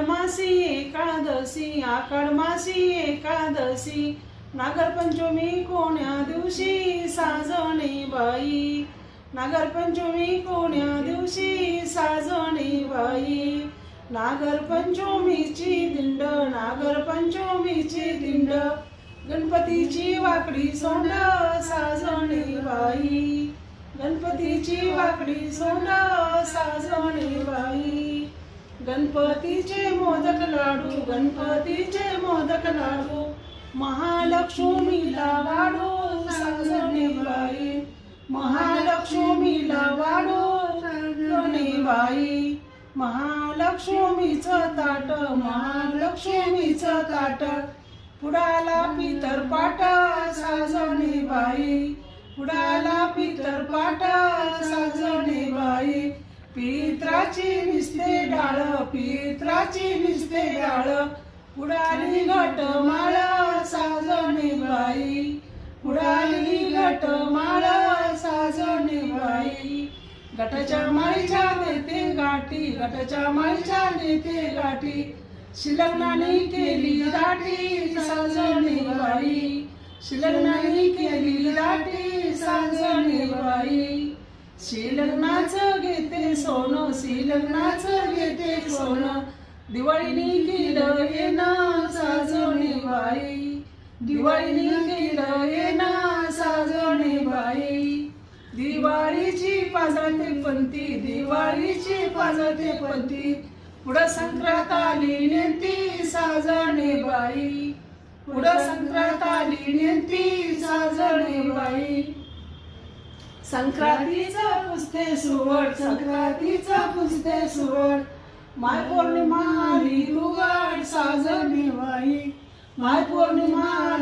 मासी एकादशी आषाढ मासी एकादशी नागरपंचमी कोण्या दिवशी साजणे बाई नागरपंचमी कोण्या दिवशी साजणे बाई नागरपंचमीची दिंड नागरपंचमीची दिंड गणपतीची वाकडी सोंड साजणे बाई गणपतीची वाकडी सोंड साजणे बाई गणपतीचे मोदक लाडू गणपतीचे मोदक लाडू महालक्ष्मीला वाढू साजणे बाई महालक्ष्मीला वाढू साजणे बाई महालक्ष्मीचं ताट महालक्ष्मीचं ताट पुडाला पितर पाट साजणे बाई पुडाला पितर पाट साजणे बाई पित्राची निसते डाळ पित्राची निसते डाळ पुडाली घटमाळ साजणे बाई पुडाली घटमाळ साजणे बाई घटाच्या माळीच्या देते गाठी घटाच्या माळीच्या देते गाठी शिलग्नाने केली दाटी साजणे बाई शिलग्नाने केली दाटी साजणे बाई शिलग्नाचं घेते सोनं शिलग्नाचं घेते सोनं दिवाळीनी केलं येणं साजणे बाई दिवाळीनी केलं येणं साजणे बाई दिवाळीची पाजते पंती दिवाळीची पाजते पंती पुढं संक्रांत आली नेंती साजणे बाई पुढं संक्रांत आली नेंती साजणे बाई संक्रांतीचं पुसते सुवड संक्रांतीचं पुसते सुवड माय पौर्णिमा आली उघड साजणे बाई माय पौर्णिमा